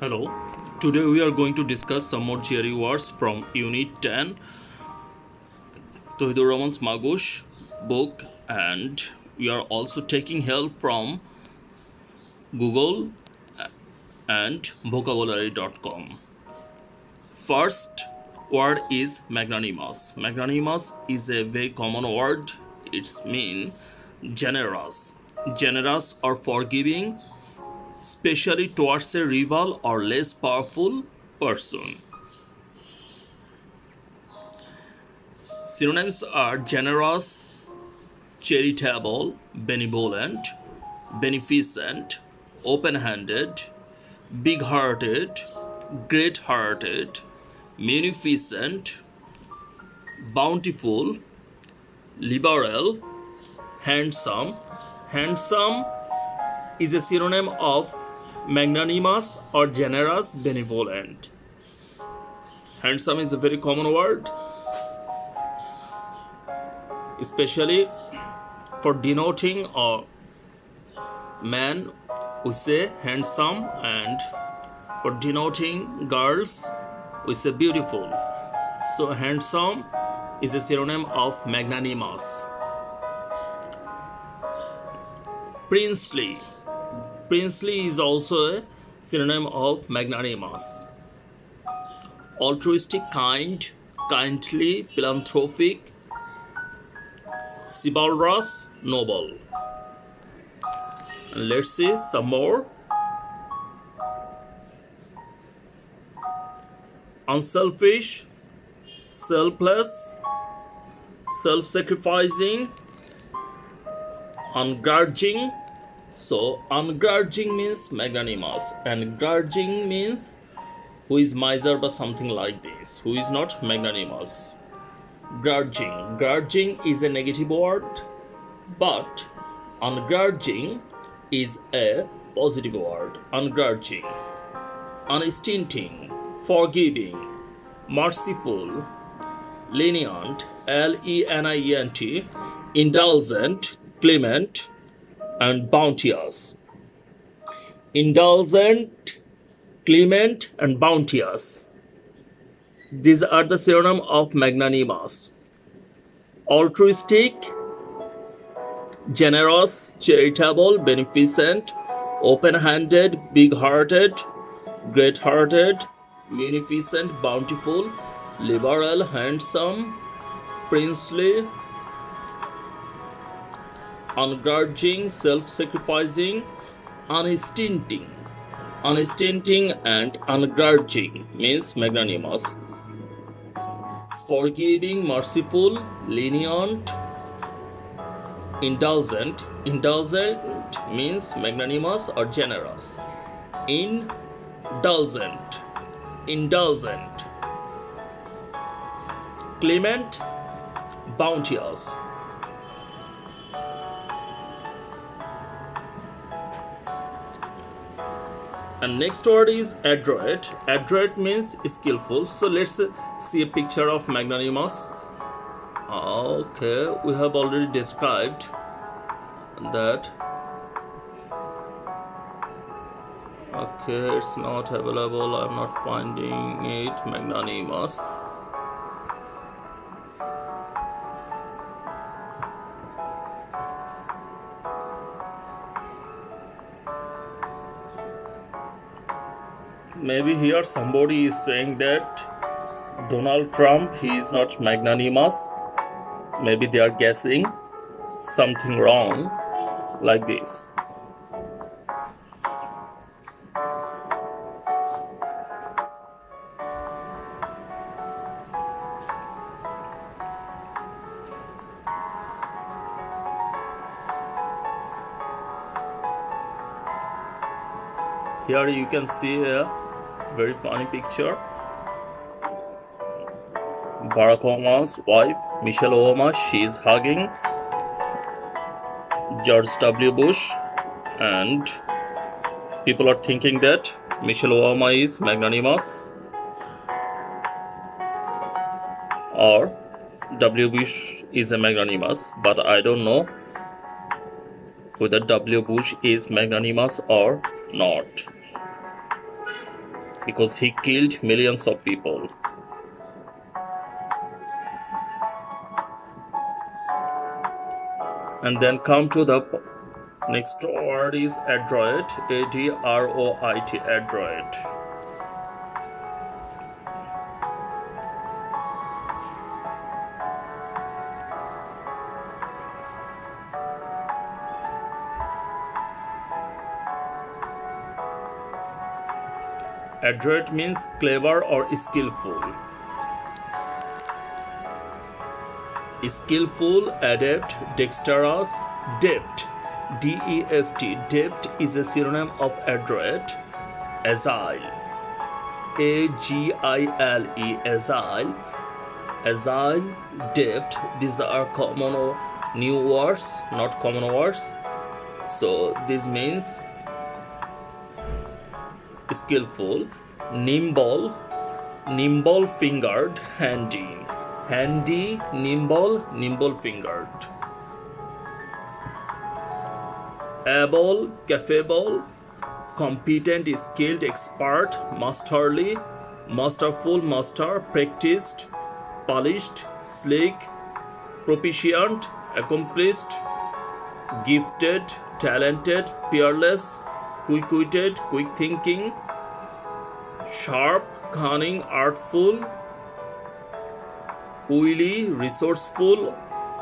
Hello, today we are going to discuss some more theory words from Unit 10, Tohidur Rahman's Magoosh book, and we are also taking help from Google and vocabulary.com. First word is magnanimous. Magnanimous is a very common word. It's mean generous or forgiving, especially towards a rival or less powerful person. Synonyms are generous, charitable, benevolent, beneficent, open handed, big hearted, great hearted, munificent, bountiful, liberal, handsome. Handsome is a synonym of magnanimous or generous, benevolent. Handsome is a very common word, especially for denoting a man we say handsome, and for denoting girls we say beautiful. So handsome is a synonym of magnanimous. Princely is also a synonym of magnanimous. Altruistic, kind, kindly, philanthropic, chivalrous, noble. And let's see some more. Unselfish, selfless, self-sacrificing, ungrudging. So ungrudging means magnanimous, and grudging means who is miser or something like this, who is not magnanimous. Grudging is a negative word, but ungrudging is a positive word. Ungrudging, unstinting, forgiving, merciful, lenient, lenient, indulgent, clement, and bounteous. Indulgent, clement, and bounteous. These are the synonym of magnanimous. Altruistic, generous, charitable, beneficent, open-handed, big-hearted, great-hearted, munificent, bountiful, liberal, handsome, princely, ungrudging, self-sacrificing, unstinting. Unstinting and ungrudging means magnanimous. Forgiving, merciful, lenient, indulgent. Indulgent means magnanimous or generous. Indulgent, clement, bounteous. And next word is adroit. Adroit means skillful. So let's see a picture of magnanimous. Okay, we have already described that. Okay, it's not available. I'm not finding it. Magnanimous. Maybe here somebody is saying that Donald Trump, he is not magnanimous. Maybe they are guessing something wrong like this. Here you can see a very funny picture. Barack Obama's wife, Michelle Obama, she is hugging George W. Bush, and people are thinking that Michelle Obama is magnanimous or W. Bush is a magnanimous, but I don't know whether W. Bush is magnanimous or not. because he killed millions of people. And then come to the next word is adroit, A-D-R-O-I-T, adroit. Adroit means clever or skillful. Skillful, adept, dexterous, deft, D-E-F-T. Deft is a synonym of adroit. Agile, A-G-I-L-E, agile, agile, deft. These are common or new words, not common words. So this means skillful. Nimble, nimble fingered, handy. Handy, nimble, nimble fingered. Able, capable, competent, skilled, expert, masterly, masterful, master, practiced, polished, slick, proficient, accomplished, gifted, talented, fearless, quick-witted, quick-thinking, sharp, cunning, artful, wily, resourceful,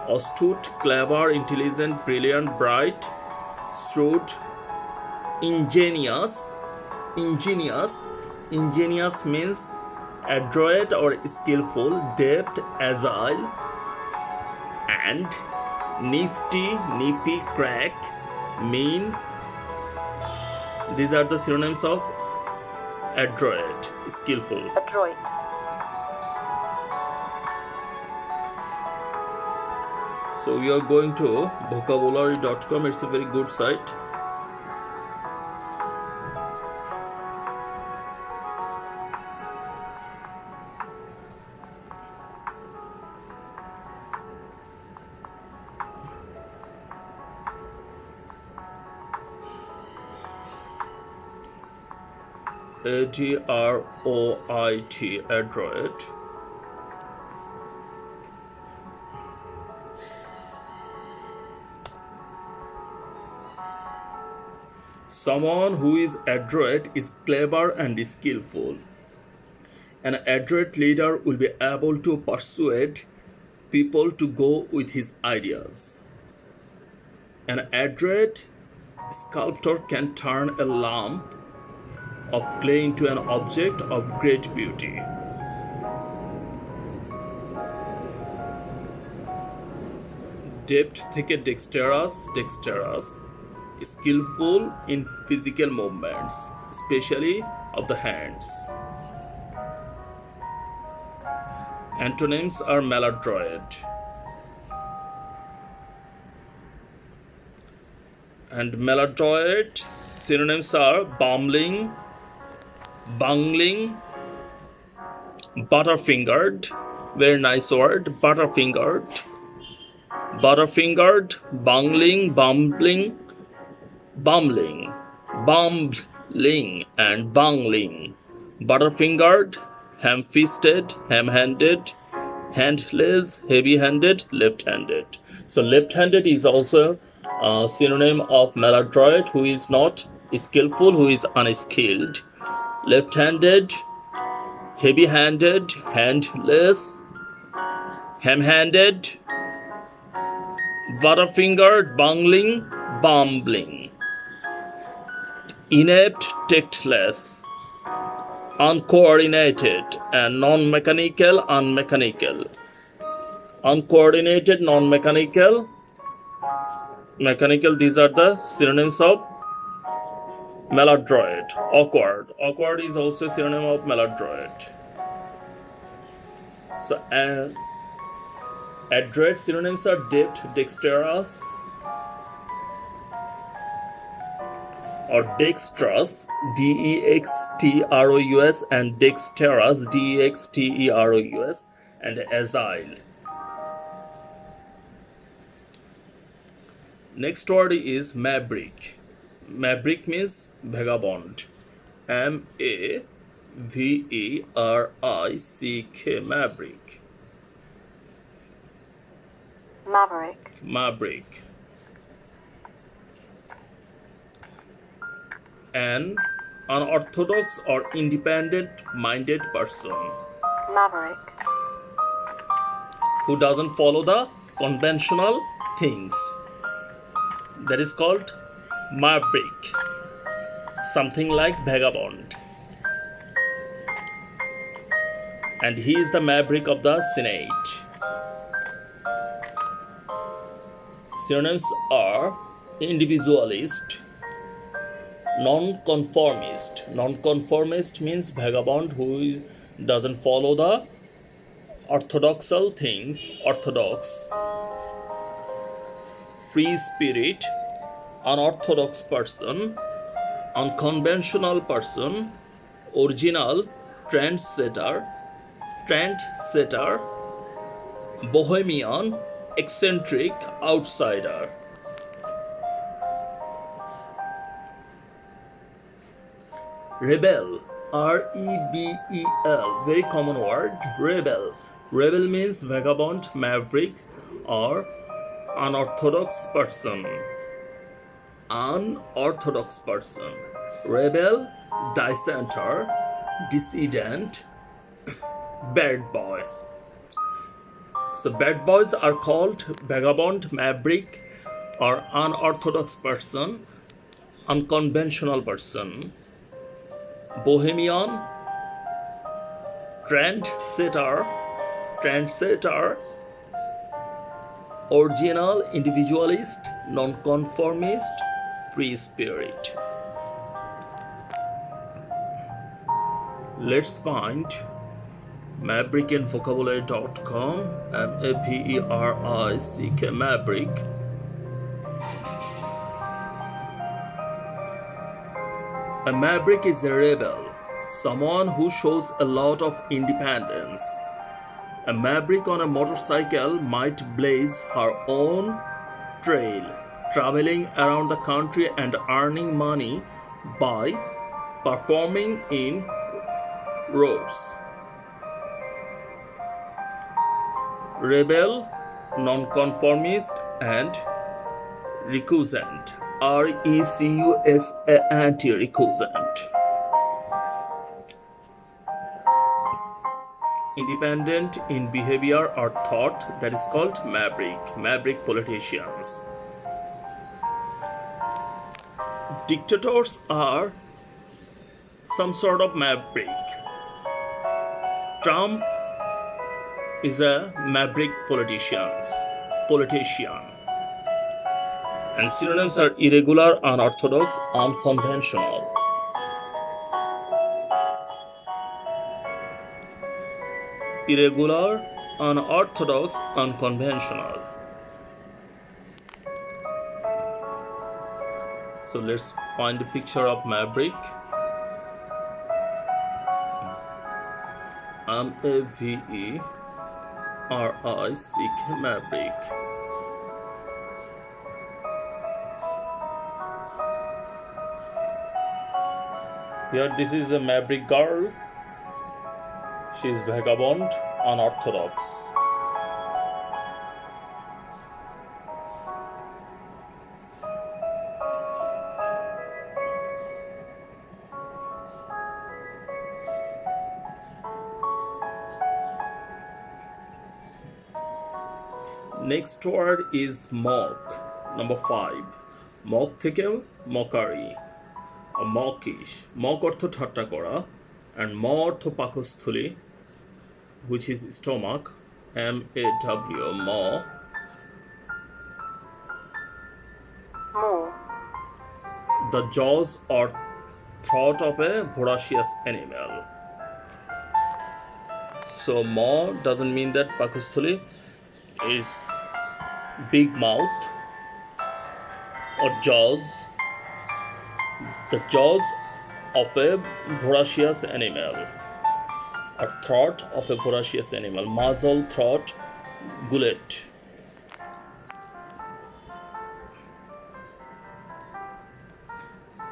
astute, clever, intelligent, brilliant, bright, shrewd, ingenious. Ingenious means adroit or skillful, deft, agile, and nifty, nippy, crack, mean. These are the synonyms of adroit, skillful. Adroit. So we are going to vocabulary.com. It's a very good site. A-D-R-O-I-T, adroit. Someone who is adroit is clever and skillful. An adroit leader will be able to persuade people to go with his ideas. An adroit sculptor can turn a lump of clay into an object of great beauty. Deft থেকে dexterous, dexterous, skillful in physical movements, especially of the hands. Antonyms are maladroit. And maladroit synonyms are bumbling, bungling, butterfingered. Very nice word, butterfingered. Butterfingered, bungling, bumbling, bumbling, bumbling, and bungling. Butterfingered, ham-fisted, ham-handed, handless, heavy-handed, left-handed. So left-handed is also a synonym of maladroit, who is not skillful, who is unskilled. Left-handed, heavy-handed, handless, ham-handed, butterfingered, bungling, bumbling. Inept, tactless, uncoordinated, and non-mechanical, unmechanical. Uncoordinated, non-mechanical, mechanical, these are the synonyms of maladroit. Awkward. Awkward is also a synonym of maladroit. So adroit synonyms are deft, dexterous, or dexterous, D-E-X-T-R-O-U-S, and dexterous, D-E-X-T-E-R-O-U-S, and agile. Next word is maverick. Maverick means vagabond. M-A-V-E-R-I-C-K. Verick. Maverick. Maverick. Maverick. An unorthodox or independent-minded person Maverick. who doesn't follow the conventional things. That is called maverick. Something like vagabond. And he is the maverick of the Senate. Synonyms are individualist, non-conformist. Non-conformist means vagabond who doesn't follow the orthodoxal things. Orthodox. Free spirit, unorthodox person, unconventional person, original, trendsetter, bohemian, eccentric, outsider. Rebel, R-E-B-E-L, very common word, rebel. Rebel means vagabond, maverick, or unorthodox person. Unorthodox person. Rebel, dissenter, dissident, bad boy. So bad boys are called vagabond, maverick, or unorthodox person, unconventional person, bohemian, trendsetter, original, individualist, nonconformist, free spirit. Let's find Maverick in vocabulary.com. Maverick. Maverick. A maverick is a rebel, someone who shows a lot of independence. A maverick on a motorcycle might blaze her own trail, traveling around the country and earning money by performing in roads. Rebel, nonconformist, and recusant. R-E-C-U-S-A, anti-recusant. Independent in behavior or thought, that is called maverick. Maverick politicians. Dictators are some sort of maverick. Trump is a maverick politician. And synonyms are irregular, unorthodox, unconventional. Irregular, unorthodox, unconventional. So let's find a picture of maverick. M-A-V-E-R-I-C-K, maverick. Here, this is a maverick girl. She is vagabond, unorthodox. Next word is mock. Number 5. Mock থেকে mockery. Mockish. Mock অর্থ ঠাট্টা করা, and ম অর্থ পাকস্থলী, which is stomach. M-A-W, maw. The jaws or throat of a voracious animal. So maw doesn't mean that pakostholi is big mouth or jaws. The jaws of a voracious animal, or throat of a voracious animal. Muzzle, throat, gullet.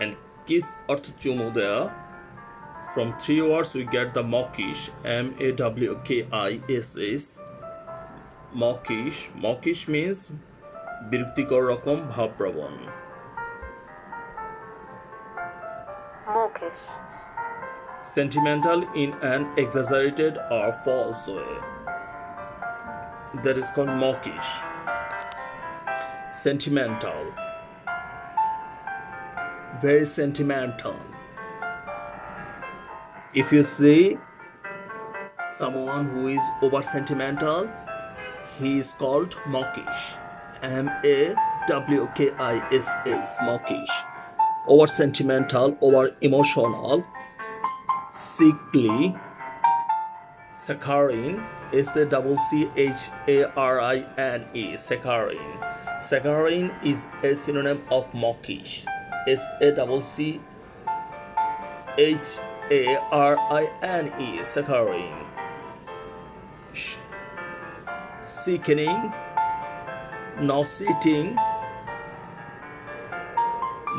And kiss অর্থ চুমু দেয়া. From three words we get the mawkish, MAWKISS. Mawkish. Mawkish means বিরক্তিকর রকম ভাবপ্রবণ. Mawkish. Sentimental in an exaggerated or false way. That is called mawkish. Sentimental. Very sentimental. If you see someone who is over sentimental, he is called mawkish. MAWKISS. Mawkish. Over sentimental, over emotional, sickly, saccharine, SACCHARINE. Saccharine. Saccharine is a synonym of mawkish. SACCHARINE. Saccharine. Sickening, nauseating,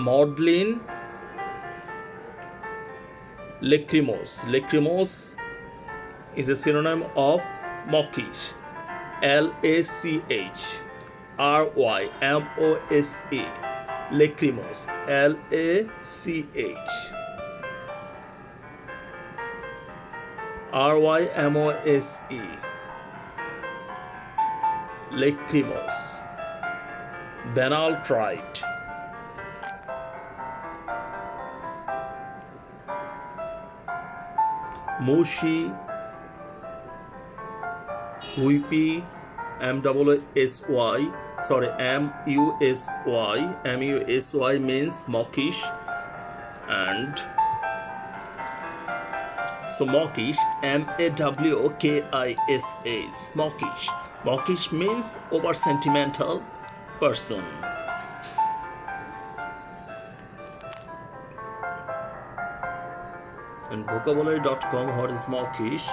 maudlin, lachrymose. Lachrymose is a synonym of mawkish. LACHRYMOSE. Lachrymose. LACHRYMOSE. Lachrymose. Banal trite. Mushy, whippy, MUSY means mawkish. And so mawkish, MAWKISS. Mawkish. Mawkish means over sentimental person. And vocabulary.com, what is mawkish?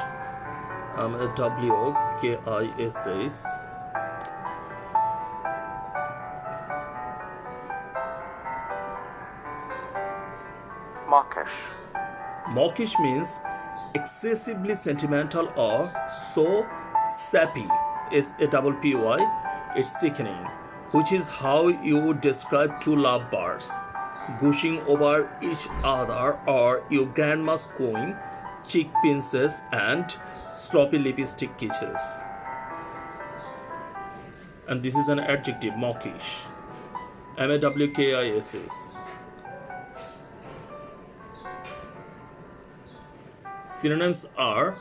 MAWKISS. Mawkish. Mawkish means excessively sentimental or so sappy. SAPPY. It's sickening, which is how you would describe two lovebirds gushing over each other, or your grandma's cooing, cheek pinches and sloppy lipstick kisses. And this is an adjective, mawkish. MAWKISS. Synonyms are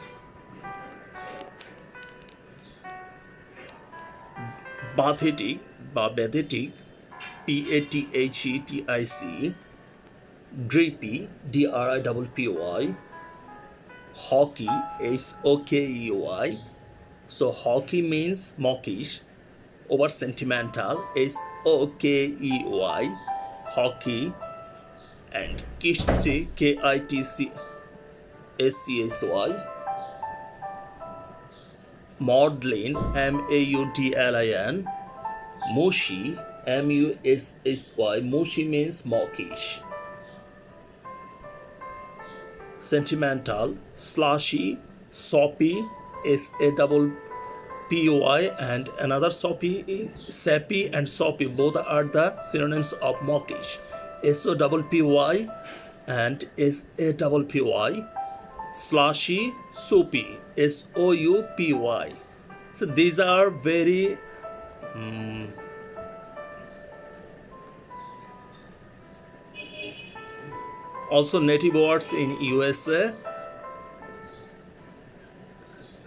pathetic, pathetic, PATHETIC, drippy, DRIPPY, hockey, SOKEY. So hockey means mawkish, over sentimental, SOKEY, hockey, and kitschy, KITCHCHY, maudlin, MAUDLIN, mushy, MUSSY. Mushy means mawkish. Sentimental, slushy, soppy, SAPPY, and another soppy is sappy and soppy. Both are the synonyms of mawkish. SOPPY and SAPPY. Slushy, soupy, SOUPY. So these are very also native words in USA,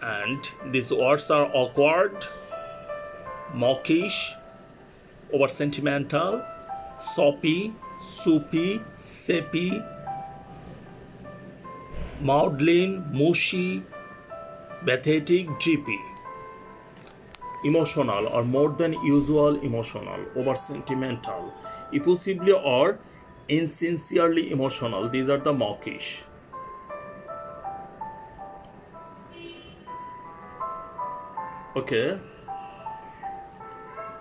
and these words are awkward, mawkish, over sentimental, soppy, soupy, sappy, maudlin, mushy, pathetic, drippy. Emotional or more than usual emotional, over sentimental, effusively or insincerely emotional. These are the mawkish. Okay,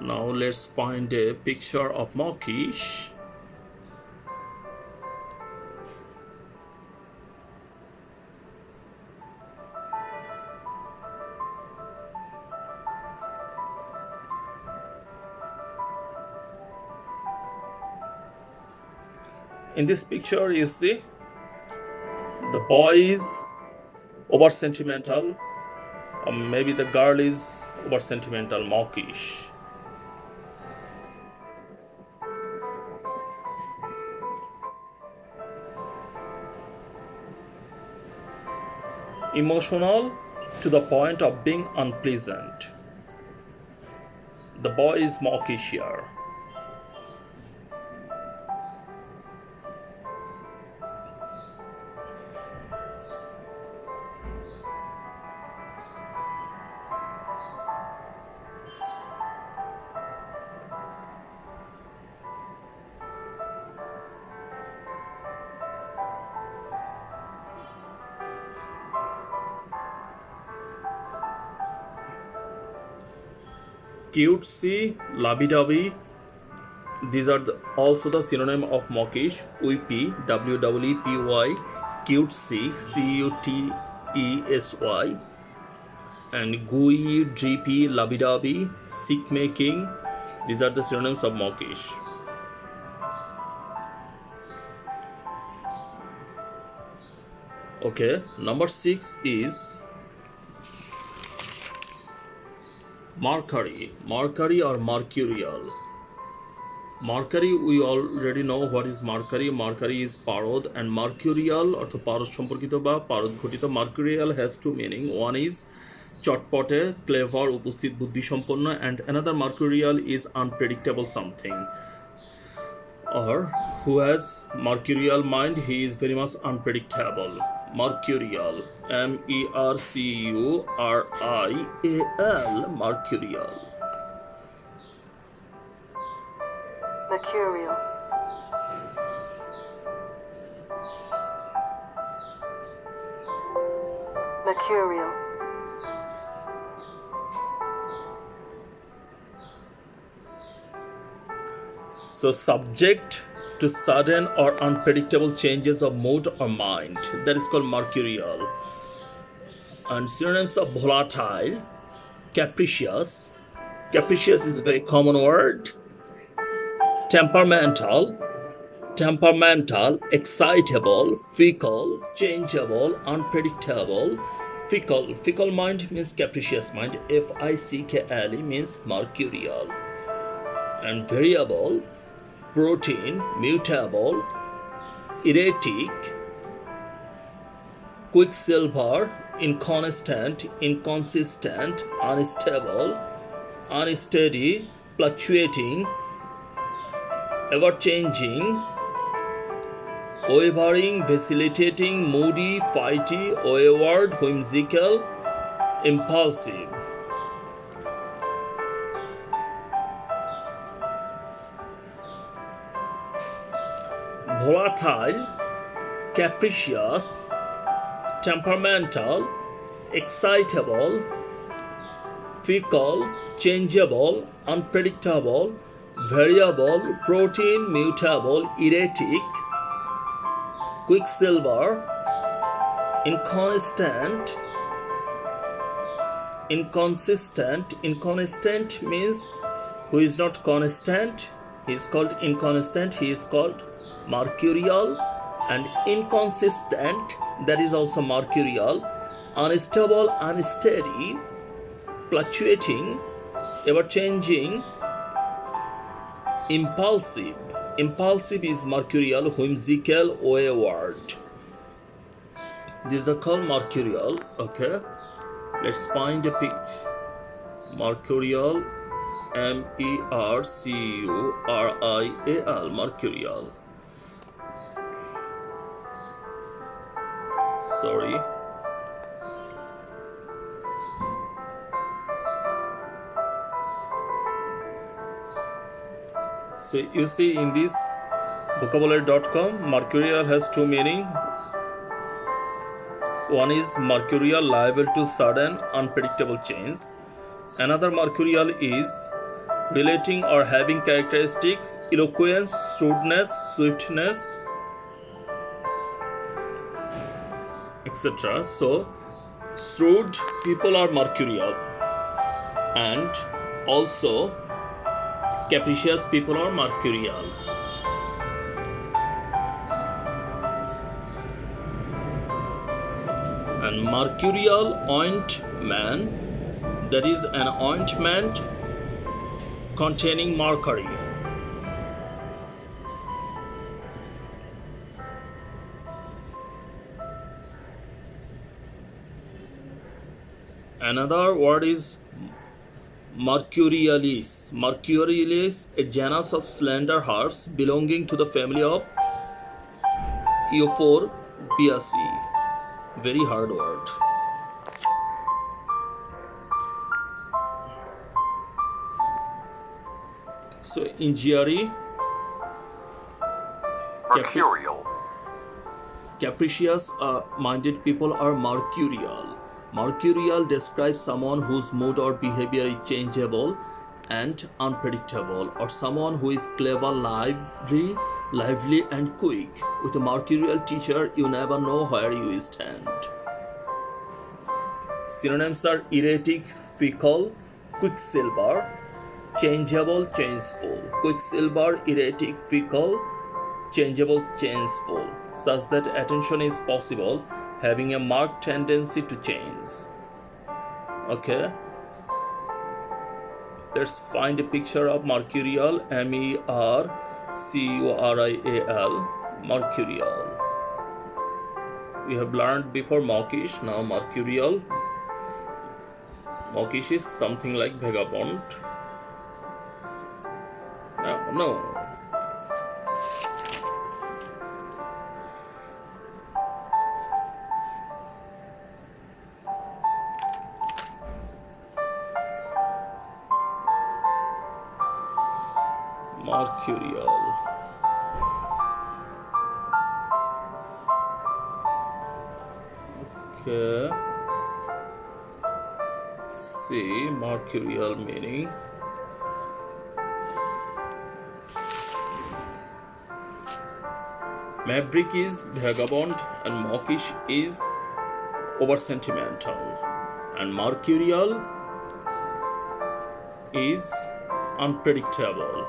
now let's find a picture of mawkish. In this picture, you see the boy is over sentimental, or maybe the girl is over sentimental, mawkish. Emotional to the point of being unpleasant. The boy is mawkish here. Cutesy, lovey-dovey. These are also the synonym of mawkish. Weepy, W-E-E-P-Y, cutesy, C-U-T-E-S-Y, and gooey, drippy, lovey-dovey, sick-making. These are the synonyms of mawkish. Okay, number 6 is Mercury or mercurial. Mercury, we already know what is Mercury. Mercury is parod, and mercurial or parod সম্পর্কিত বা parod ঘটিত. Mercurial has two meaning. One is চটপটে, clever, উপস্থিত বুদ্ধিসম্পন্ন, and another mercurial is unpredictable something. Or who has mercurial mind, he is very much unpredictable. Mercurial, M-E-R-C-U-R-I-A-L, mercurial. Mercurial. Mercurial. So subject to sudden or unpredictable changes of mood or mind, that is called mercurial. And synonyms of volatile, capricious. Capricious is a very common word. Temperamental, excitable, fickle, changeable, unpredictable. Fickle mind means capricious mind. F-I-C-K-L-E means mercurial. And variable, protein, mutable, erratic, quicksilver, inconstant, inconsistent, unstable, unsteady, fluctuating, ever-changing, wavering, vacillating, moody, fighty, wayward, whimsical, impulsive. Volatile, capricious, temperamental, excitable, fickle, changeable, unpredictable, variable, protein, mutable, erratic, quicksilver, inconsistent. Inconsistent means who is not constant. He is called inconstant. He is called mercurial. And inconsistent, that is also mercurial. Unstable, unsteady, fluctuating, ever-changing, impulsive is mercurial, whimsical, wayward. These are called mercurial. Okay, let's find a picture. Mercurial, M-E-R-C-U-R-I-A-L, mercurial. Sorry. So you see in this vocabulary.com, mercurial has two meaning. One is mercurial, liable to sudden, unpredictable change. Another mercurial is relating or having characteristics, eloquence, shrewdness, swiftness, etc. So shrewd people are mercurial, and also capricious people are mercurial. And mercurial ointment, that is an ointment containing mercury. Another word is Mercurialis. Mercurialis, a genus of slender herbs belonging to the family of Euphorbiaceae. Very hard word. So injury, Mercurial. capricious minded people are mercurial. Mercurial describes someone whose mood or behavior is changeable and unpredictable, or someone who is clever, lively and quick. With a mercurial teacher, you never know where you stand. Synonyms are erratic, fickle, quicksilver, changeable, changeful. Quicksilver, erratic, fickle, changeable, changeful, such that attention is possible, having a marked tendency to change. Okay, let's find a picture of mercurial. Mercurial. Mercurial. We have learned before mawkish, now mercurial. Mawkish is something like vagabond. No. Mercurial. Okay. See, mercurial meaning. Maverick is vagabond and mawkish is over sentimental, and mercurial is unpredictable.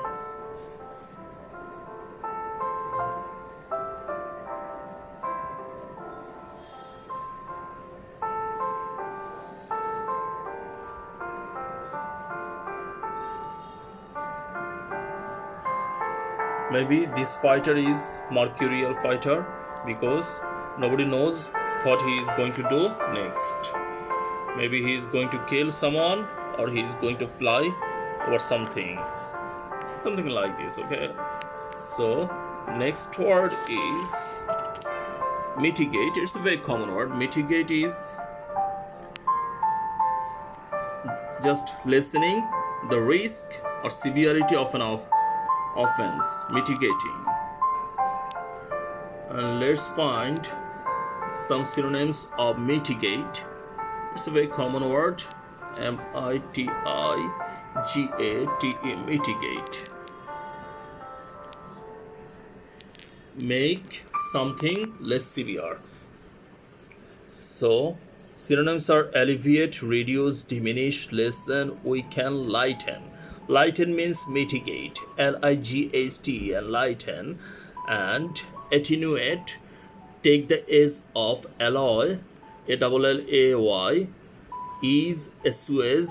Maybe this fighter is mercurial fighter because nobody knows what he is going to do next. Maybe he is going to kill someone, or he is going to fly over something like this. Okay, so next word is mitigate. It's a very common word. Mitigate is just lessening the risk or severity of an offense, mitigating. And let's find some synonyms of mitigate. It's a very common word. M-I-T-I-G-A-T-E, mitigate. Make something less severe. So synonyms are alleviate, reduce, diminish, lessen, weaken, lighten. Lighten means mitigate, L-I-G-H-T, lighten. And attenuate, take the S of alloy, A-L-L-A-Y, ease, assuage,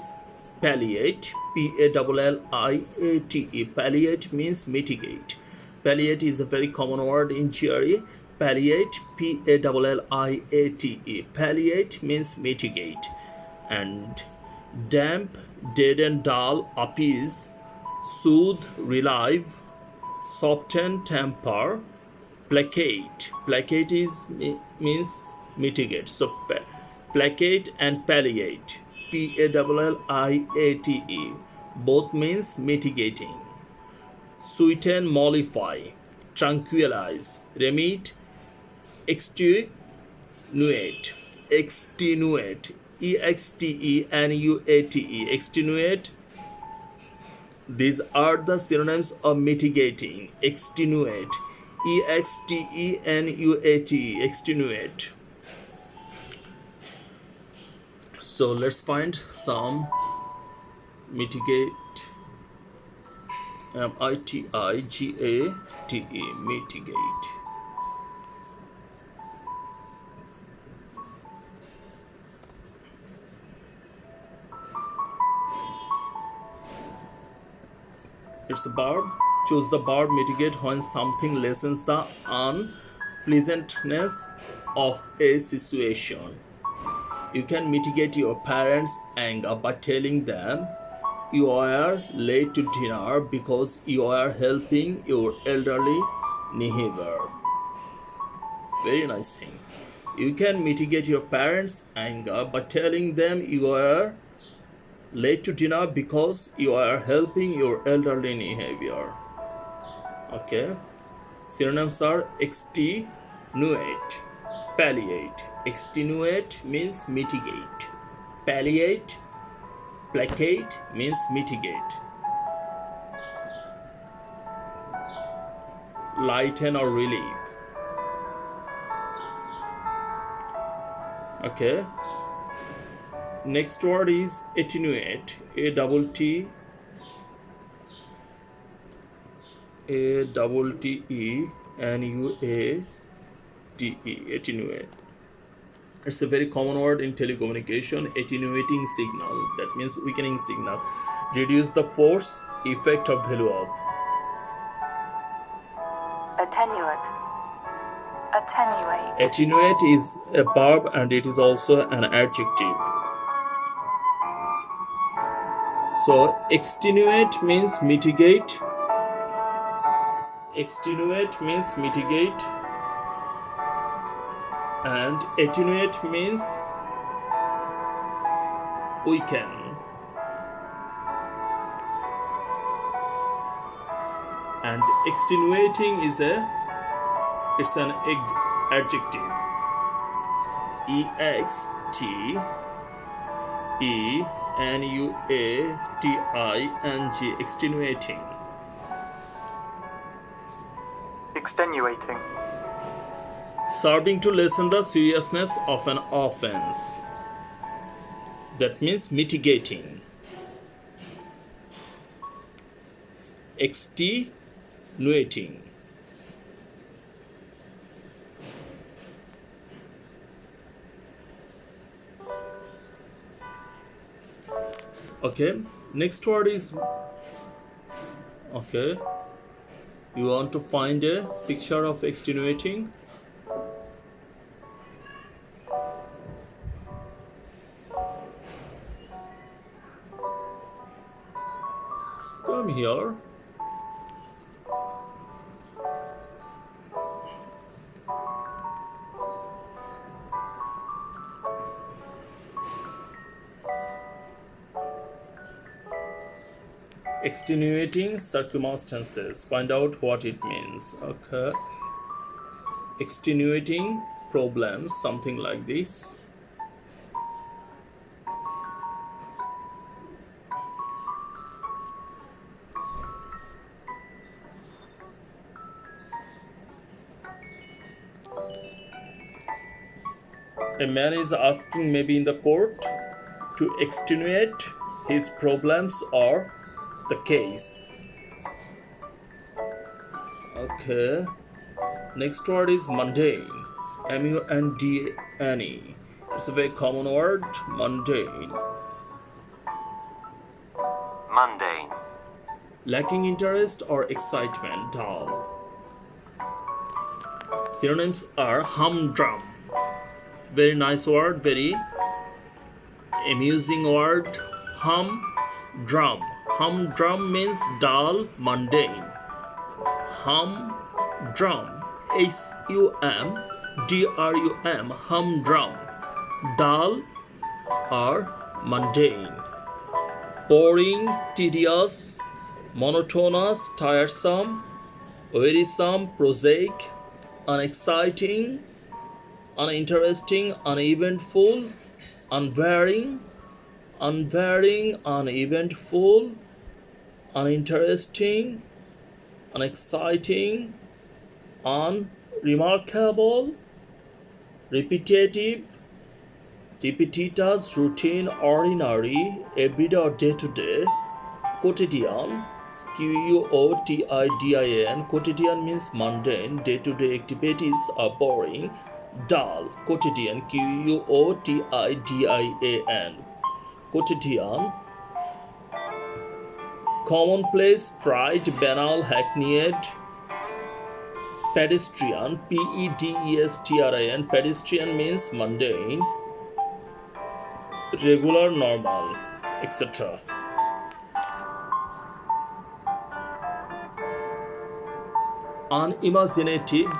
palliate, P-A-L-L-I-A-T-E. Palliate means mitigate. Palliate is a very common word in theory. Palliate, P-A-L-L-I-A-T-E. Palliate means mitigate. And damp, deaden, dull, appease, soothe, relieve, soften, temper, placate. Placate means mitigate. So placate and palliate, P-A-L-L-I-A-T-E, both means mitigating. Sweeten, mollify, tranquilize, remit, extenuate, E-X-T-E-N-U-A-T-E, extenuate. These are the synonyms of mitigating. Extenuate, E-X-T-E-N-U-A-T-E, extenuate. So let's find some mitigate. M-I-T-I-G-A-T-E, mitigate. It's a verb. Choose the verb mitigate when something lessens the unpleasantness of a situation. You can mitigate your parents' anger by telling them you are late to dinner because you are helping your elderly neighbor. Very nice thing. You can mitigate your parents' anger by telling them you are late to dinner because you are helping your elderly neighbor. Okay. Synonyms are extenuate, palliate. Extenuate means mitigate. Palliate, placate means mitigate. Lighten or relieve. Okay. Next word is attenuate. A-double-T-E-N-U-A-T-E. Attenuate. It's a very common word in telecommunication. Attenuating signal. That means weakening signal. Reduce the force, effect or value of. Attenuate. Attenuate. Attenuate is a verb and it is also an adjective. So extenuate means mitigate. Extenuate means mitigate. And attenuate means weaken. And extenuating is it's an adjective. E-X-T-E-N-U-A-T-I-N-G. Extenuating. Extenuating. Serving to lessen the seriousness of an offense. That means mitigating. Extenuating. Okay, next word is, okay, you want to find a picture of extenuating. Come here. Extenuating circumstances. Find out what it means. Okay. Extenuating problems, something like this. A man is asking, maybe in the court, to extenuate his problems or the case. Okay. Next word is mundane. M-U-N-D-N-E. It's a very common word. Mundane. Mundane. Lacking interest or excitement. Dull. Synonyms are humdrum. Very nice word. Very amusing word. Humdrum. Humdrum means dull, mundane. Humdrum. H-U-M-D-R-U-M. Humdrum. Dull or mundane. Boring, tedious, monotonous, tiresome, wearisome, prosaic, unexciting, uninteresting, uneventful, unvarying, uneventful, uninteresting, unexciting, unremarkable, repetitive, repetitious, routine, ordinary, everyday or day-to-day. Quotidian, Quotidin. Quotidian means mundane, day-to-day activities are boring. Dull, quotidian, Quotidin. Quotidian. Commonplace, trite, banal, hackneyed. Pedestrian, P-E-D-E-S-T-R-I-N. Pedestrian means mundane, regular, normal, etc. Unimaginative,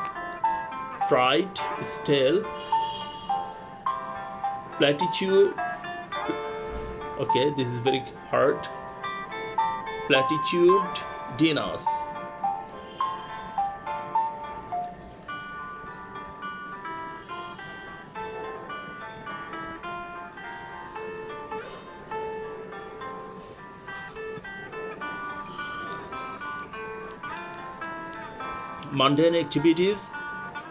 trite, stale. Platitude. Okay, this is very hard. Platitudinous. Mundane activities.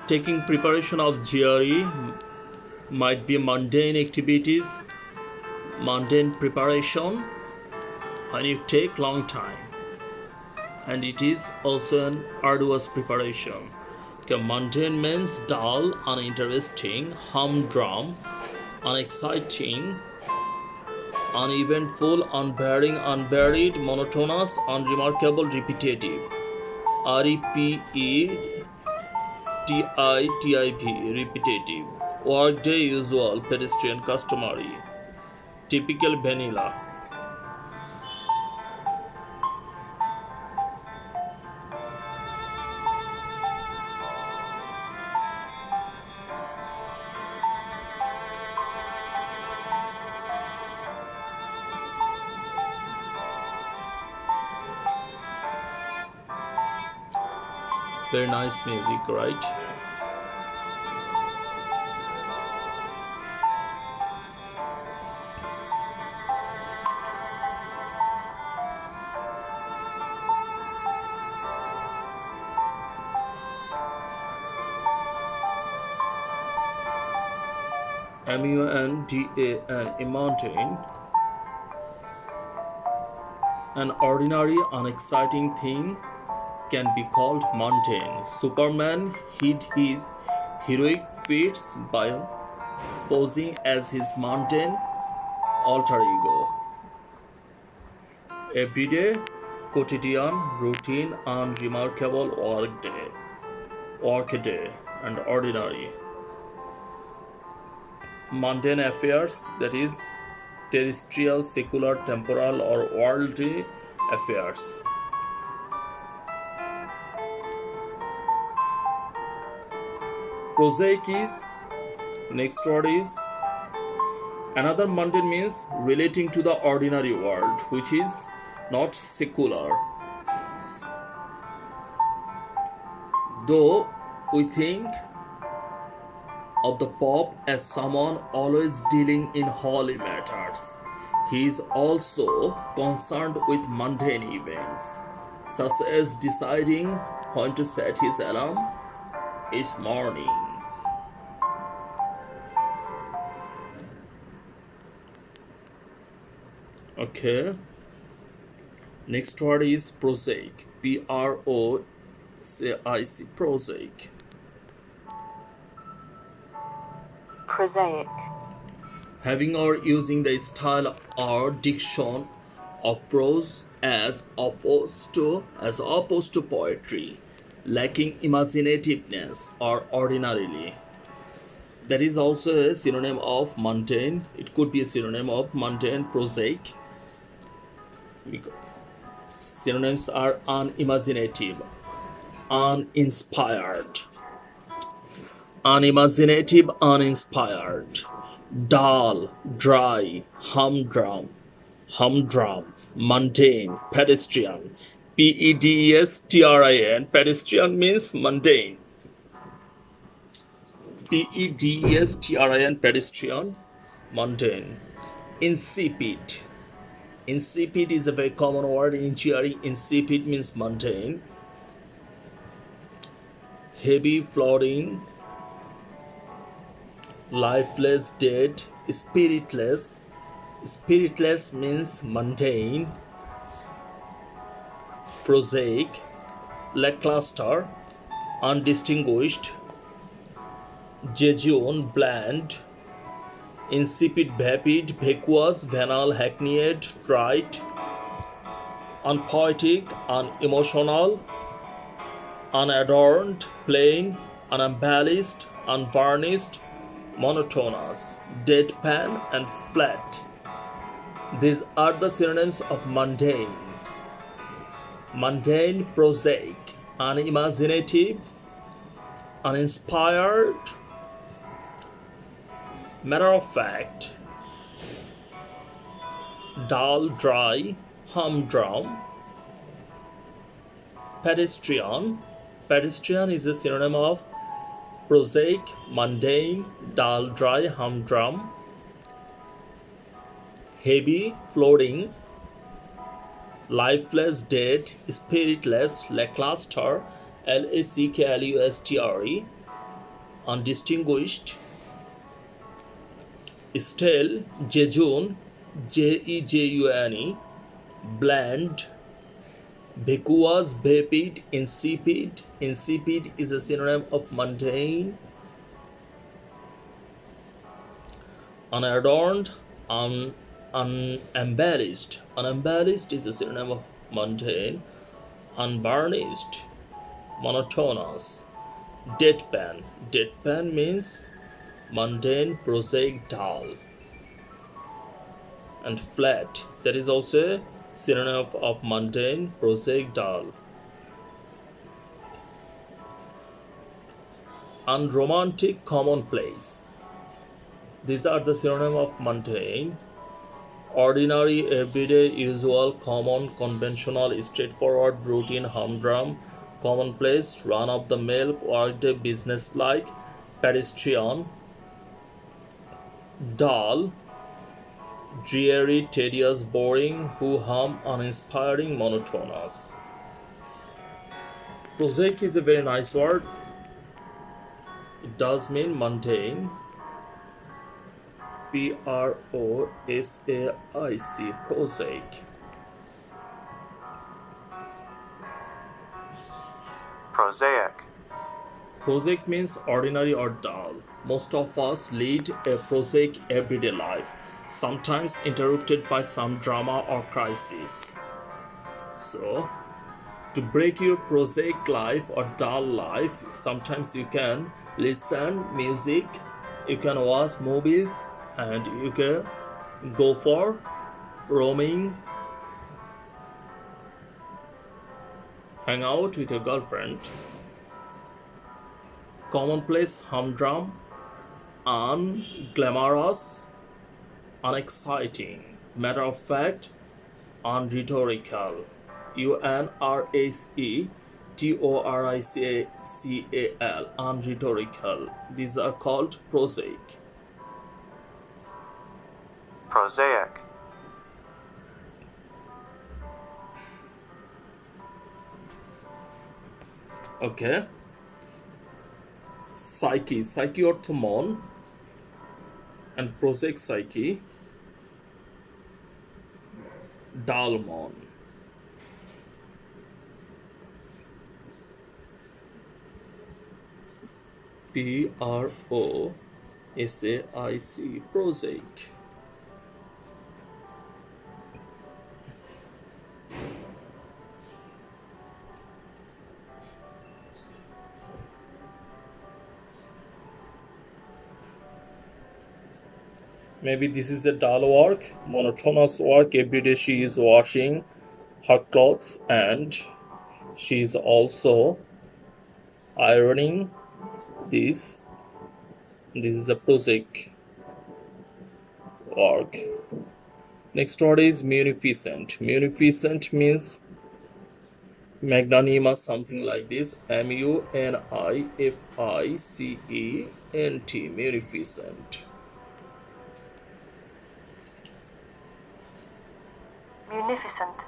Taking preparation of GRE might be mundane activities. Mundane preparation when you take long time, and it is also an arduous preparation. Okay, mundane means dull, uninteresting, humdrum, unexciting, uneventful, unvarying, unvaried, monotonous, unremarkable, repetitive. R-E-P-E-T-I-T-I-V, repetitive. Workday, usual, pedestrian, customary. Typical, vanilla. Very nice music, right? M-U-N-D-A-N, mundane. An ordinary, unexciting thing can be called mundane. Superman hid his heroic feats by posing as his mundane alter ego. Everyday, quotidian, routine, unremarkable workday, and ordinary. Mundane affairs, that is terrestrial, secular, temporal, or worldly affairs. Prosaic is, next word is, another mundane means relating to the ordinary world, which is not secular. Though we think of the Pope as someone always dealing in holy matters, he is also concerned with mundane events, such as deciding when to set his alarm each morning. Okay. Next word is prosaic. P-R-O-S-A-I-C. Prosaic. Prosaic. Having or using the style or diction of prose as opposed to poetry, lacking imaginativeness or ordinarily. That is also a synonym of mundane. It could be a synonym of mundane, prosaic. Synonyms are unimaginative, uninspired, unimaginative, uninspired, dull, dry, humdrum, mundane, pedestrian. P-E-D-E-S-T-R-I-N. Pedestrian means mundane. P-E-D-E-S-T-R-I-N. Pedestrian, mundane. Insipid. Insipid is a very common word in GRE. Insipid means mundane. Heavy, floating, lifeless, dead, spiritless. Spiritless means mundane. Prosaic, lackluster, undistinguished, jejune, bland, insipid, vapid, vacuous, venal, hackneyed, trite, unpoetic, unemotional, unadorned, plain, unembellished, unvarnished, monotonous, deadpan, and flat. These are the synonyms of mundane. Mundane, prosaic, unimaginative, uninspired, matter of fact, dull, dry, humdrum, pedestrian. Pedestrian is a synonym of prosaic, mundane, dull, dry, humdrum, heavy, floating, lifeless, dead, spiritless, lackluster, lacklustre, undistinguished, stale, jejune, jejune, bland, vacuous, vapid, insipid. Insipid is a synonym of mundane, unadorned, unembellished. Unembellished is a synonym of mundane, unvarnished, monotonous, deadpan. Deadpan means mundane, prosaic, dull, and flat. That is also a synonym of mundane, prosaic, dull. Unromantic, commonplace. These are the synonym of mundane: ordinary, everyday, usual, common, conventional, straightforward, routine, humdrum, commonplace, run-of-the-mill, workday, businesslike, pedestrian, dull, dreary, tedious, boring, hoo-hum, uninspiring, monotonous. Prosaic is a very nice word. It does mean mundane. Prosaic, prosaic. Prosaic. Prosaic means ordinary or dull. Most of us lead a prosaic everyday life, sometimes interrupted by some drama or crisis. So, to break your prosaic life or dull life, sometimes you can listen music, you can watch movies, and you can go for roaming, hang out with your girlfriend. Commonplace, humdrum, unglamorous, unexciting, matter of fact, unrhetorical. UNRACETORICAL, unrhetorical. These are called prosaic. Prosaic. Okay. Psyche, psyche অর্থ মন, and prosaic psyche, dull মন. PROSAIC, prosaic. Maybe this is a dull work, monotonous work. Every day she is washing her clothes and she is also ironing this. This is a prosaic work. Next word is munificent. Munificent means magnanimous, something like this. MUNIFICENT, munificent. Munificent.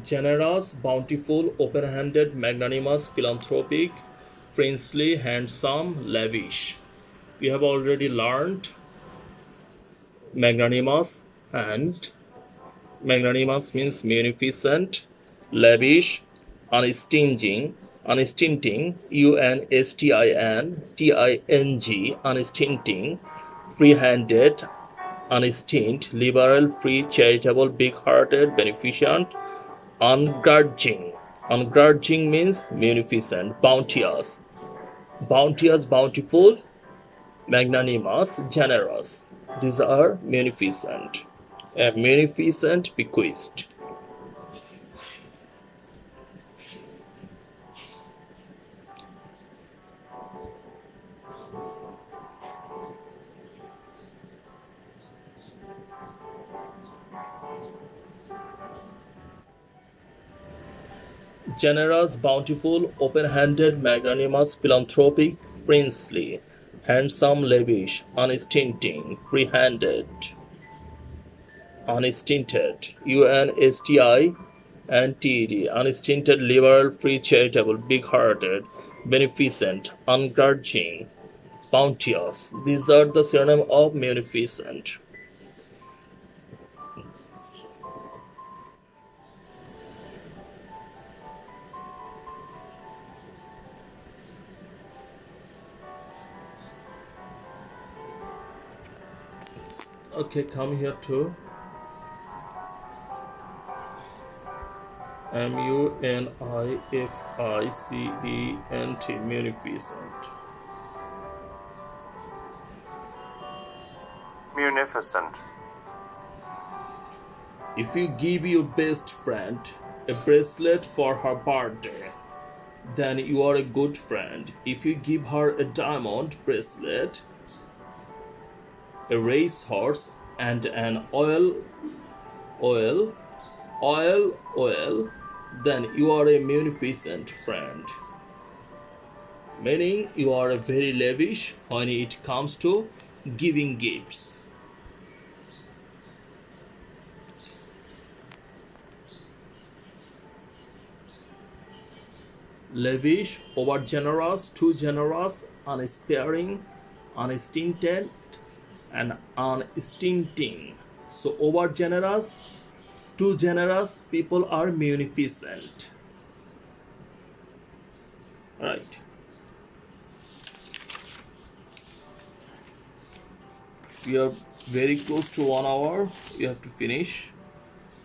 Generous, bountiful, open-handed, magnanimous, philanthropic, princely, handsome, lavish. We have already learned magnanimous, and magnanimous means munificent, lavish, unstinting, UNSTINTING, unstinting, free-handed, unstint, liberal, free, charitable, big-hearted, beneficent, Ungrudging. Ungrudging means munificent, bounteous. Bounteous, bountiful, magnanimous, generous. These are munificent. A munificent bequest. Generous, bountiful, open-handed, magnanimous, philanthropic, princely, handsome, lavish, unstinting, free-handed, unstinted, UNSTINTED, unstinted, liberal, free, charitable, big-hearted, beneficent, ungrudging, bounteous. These are the synonym of munificent. Okay, come here too. MUNIFICENT, munificent. Munificent. If you give your best friend a bracelet for her birthday, then you are a good friend. If you give her a diamond bracelet, a racehorse, and an oil, then you are a munificent friend. Meaning you are a very lavish when it comes to giving gifts. Lavish, over generous, too generous, unsparing, unstinted, and unstinting. So over generous, too generous people are munificent. Right. We are very close to 1 hour. We have to finish.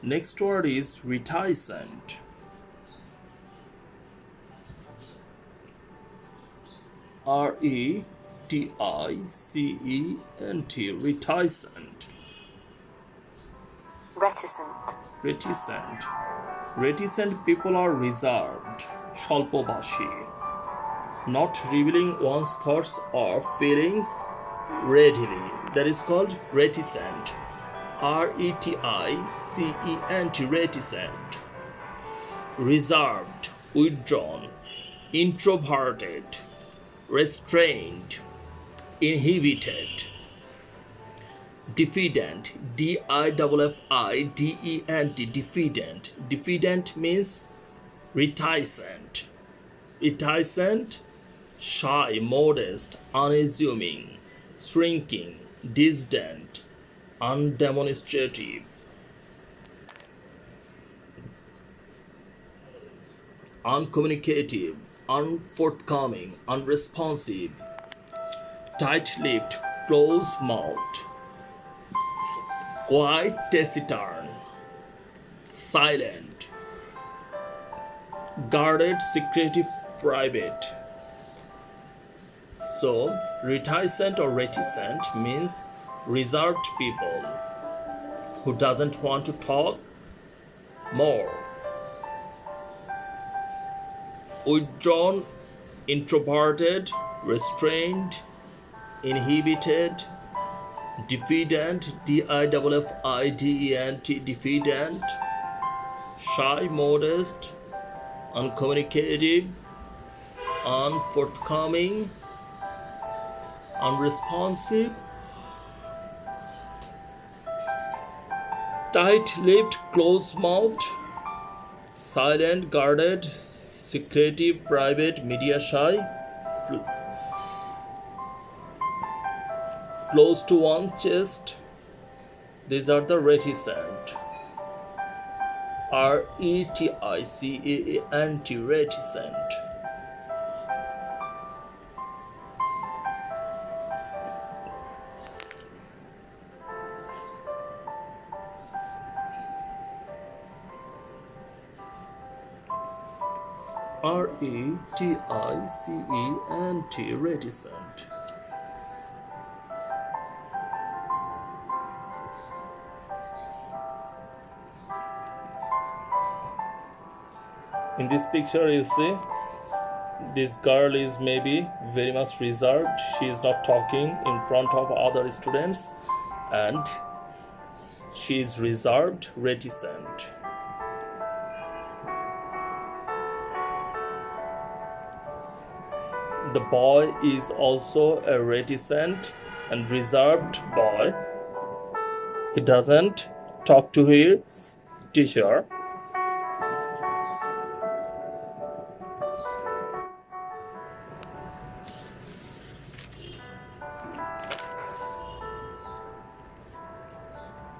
Next word is reticent. RETICENT. Reticent. reticent, Reticent. Reticent people are reserved, স্বল্পভাষী, not revealing one's thoughts or feelings readily. That is called reticent. RETICENT. Reticent. Reserved, withdrawn, introverted, restrained, inhibited. Diffident, DIFFIDENT, diffident. Diffident means reticent. Reticent, shy, modest, unassuming, shrinking, distant, undemonstrative. Uncommunicative, unforthcoming, unresponsive, tight-lipped, close-mouthed, quite taciturn, silent, guarded, secretive, private. So, reticent or reticent means reserved people who doesn't want to talk more. Withdrawn, introverted, restrained, inhibited, diffident, DIFFIDENT, diffident, shy, modest, uncommunicative, unforthcoming, unresponsive, tight-lipped, close-mouthed, silent, guarded, secretive, private, media shy, close to one's chest. These are the reticent. RETICENT, reticent. reticent, reticent. In this picture you see this girl is maybe very much reserved. She is not talking in front of other students and she is reserved, reticent. The boy is also a reticent and reserved boy. He doesn't talk to his teacher.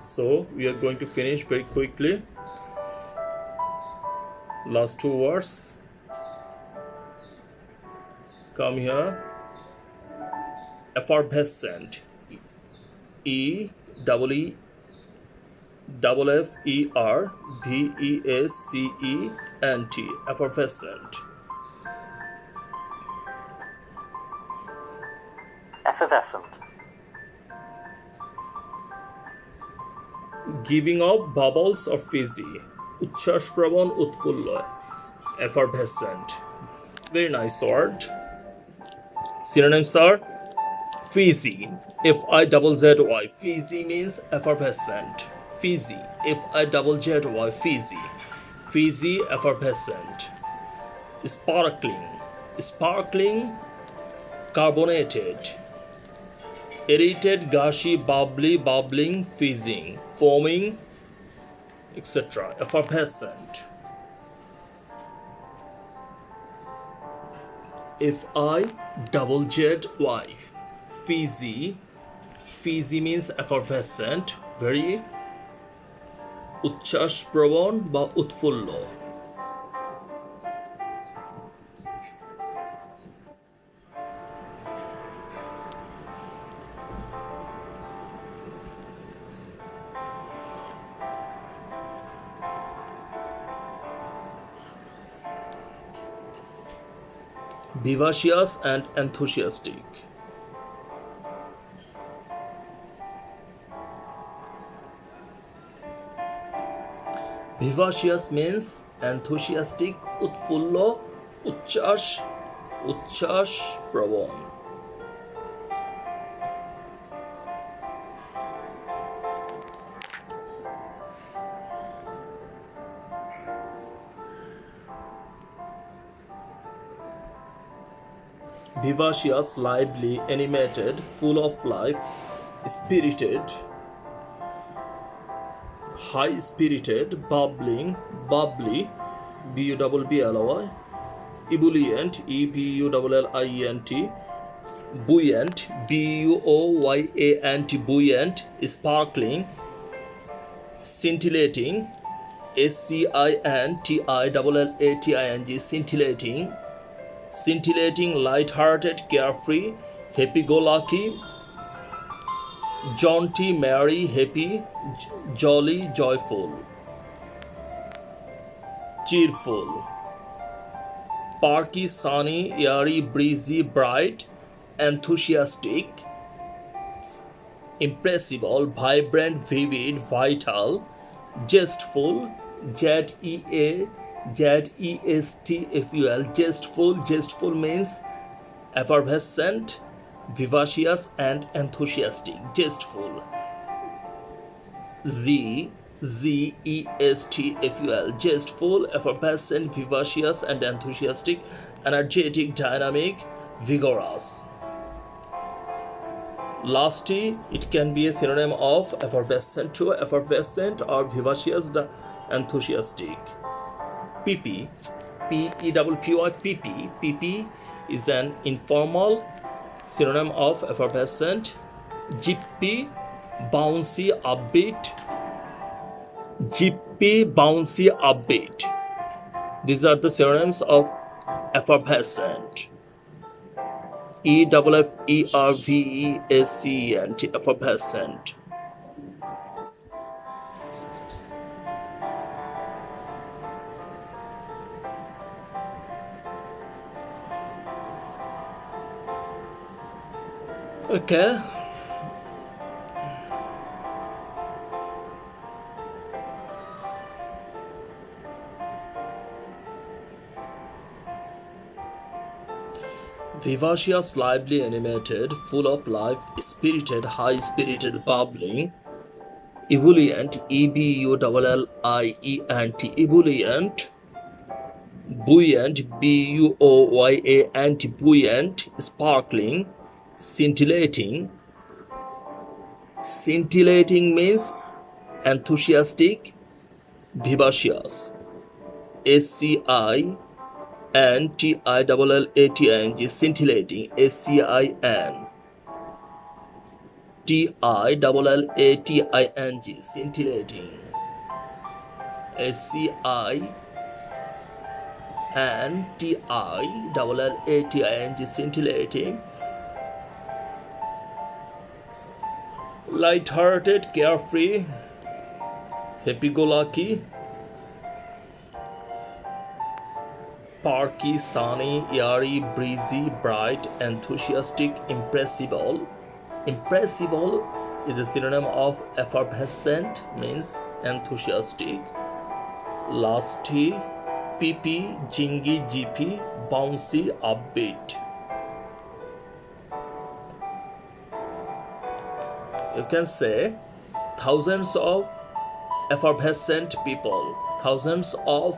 So we are going to finish very quickly. Last two words. Come here. Effervescent. EFFERVESCENT. Effervescent. effervescent, Giving up bubbles or fizzy. উচ্ছ্বাসপ্রবণ উৎফুল্ল. Effervescent. Very nice word. Synonyms are fizzy. F-I-Z-Z-Y. Fizzy means effervescent. Fizzy. F-I-Z-Z-Y. Fizzy. Fizzy, effervescent. Sparkling. Sparkling, carbonated. Aerated, gushy, bubbly, bubbling, fizzing, foaming, etc. Effervescent. F-I-Z-Z-Y. Fizzy. Fizzy means effervescent, very উচ্ছ্বাসপ্রবণ বা উৎফুল্ল. Vivacious and enthusiastic. Vivacious means enthusiastic, utfullo, uchchash প্রবণ. Vivacious, lively, animated, full of life, spirited, high-spirited, bubbling, bubbly, B-U-B-B-L-Y, ebullient, E-B-U-L-L-I-E-N-T, buoyant, B-U-O-Y-A-N-T, buoyant, sparkling, scintillating, S-C-I-N-T-I-L-L-A-T-I-N-G, scintillating, scintillating, light-hearted, carefree, happy-go-lucky, jaunty, merry, happy, jolly, joyful, cheerful, perky, sunny, airy, breezy, bright, enthusiastic, impressible, vibrant, vivid, vital, jestful, Z-E-A-Z-E-S-T-F-U-L, jestful. Jestful means effervescent, vivacious and enthusiastic. Jestful. Z-E-S-T-F-U-L, jestful, effervescent, vivacious and enthusiastic, energetic, dynamic, vigorous. Lusty, it can be a synonym of effervescent too, effervescent or vivacious, enthusiastic. PP, P-E-P-P-Y, PP. PP is an informal synonym of effervescent. Jippy, bouncy, upbeat. Jippy, bouncy, upbeat. These are the synonyms of effervescent. E-F-F-E-R-V-E-S-C-E-N-T, effervescent. Okay. Vivacious, lively, animated, full of life, spirited, high-spirited, bubbling, ebullient, ebullient, ebullient, buoyant, buoyant, buoyant, sparkling, scintillating. Scintillating means enthusiastic, vivacious. SCINTILLATING, scintillating. SCINTILLATING, scintillating. SCINTILLATING, scintillating. Light-hearted, carefree, happy-go-lucky, parky, sunny, airy, breezy, bright, enthusiastic, impressible. Impressible is a synonym of effervescent, means enthusiastic. Lusty, peepy, jingy, jippy, bouncy, upbeat. You can say thousands of effervescent people, thousands of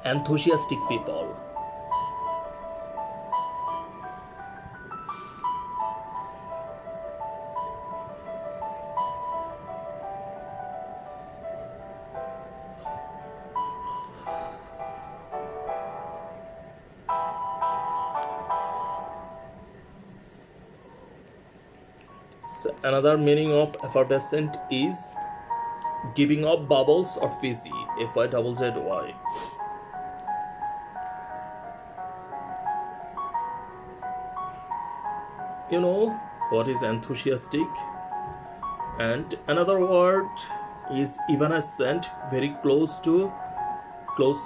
enthusiastic people. So another meaning of effervescent is giving off bubbles or fizzy. FIZZY. You know what is enthusiastic? And another word is evanescent, very close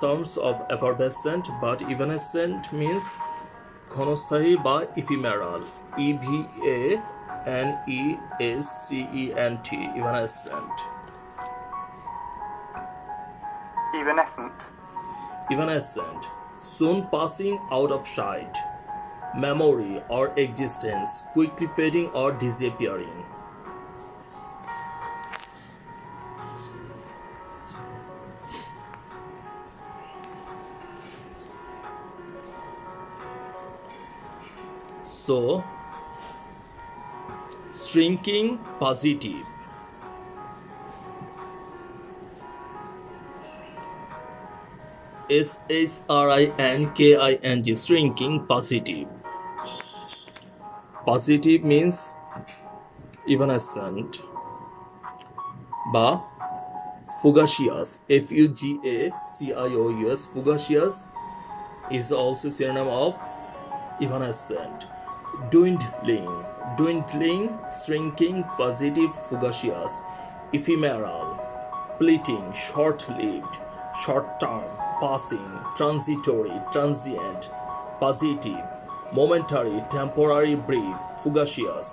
sounds of effervescent, but evanescent means ক্ষণস্থায়ী বা ephemeral. EVANESCENT, evanescent. Evanescent. Evanescent, soon passing out of sight, memory or existence, quickly fading or disappearing. So, shrinking, positive. SHRINKING, shrinking, positive. Positive means evanescent. Ba fugacious, FUGACIOUS, fugacious is also synonym of evanescent. Dwindling, shrinking, positive, fugacious. Ephemeral, fleeting, short-lived, short-term, passing, transitory, transient, positive, momentary, temporary, brief, fugacious.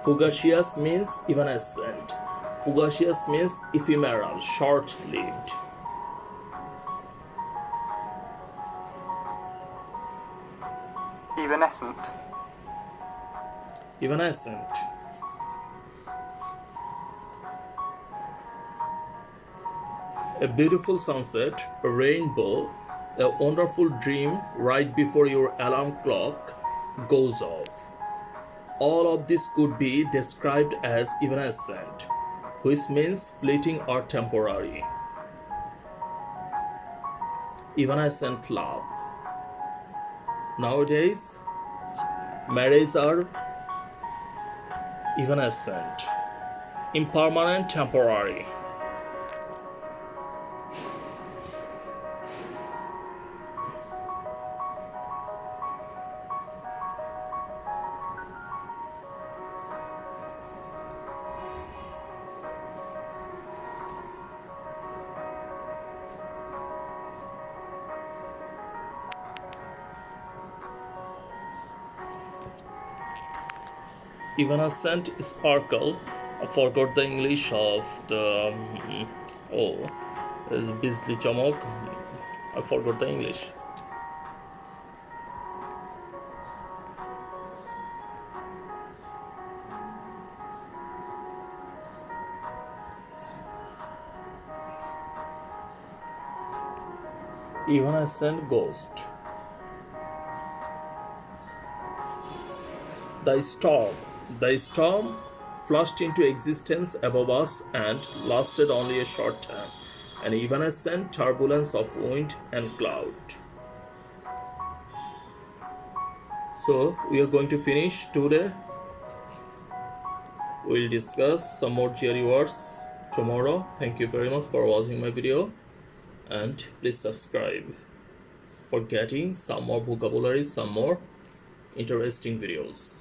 Fugacious means evanescent. Fugacious means ephemeral, short-lived. Evanescent. Evanescent. A beautiful sunset, a rainbow, a wonderful dream right before your alarm clock goes off. All of this could be described as evanescent, which means fleeting or temporary. Evanescent love. Nowadays, marriages are evanescent, impermanent, temporary. evanescent sparkle. I forgot the English of the oh, is Bizli Chamok. I forgot the English. Evanescent ghost. The storm flashed into existence above us and lasted only a short time, an evanescent turbulence of wind and cloud. So, we are going to finish today. We'll discuss some more theory words tomorrow. Thank you very much for watching my video, and please subscribe for getting some more vocabulary, some more interesting videos.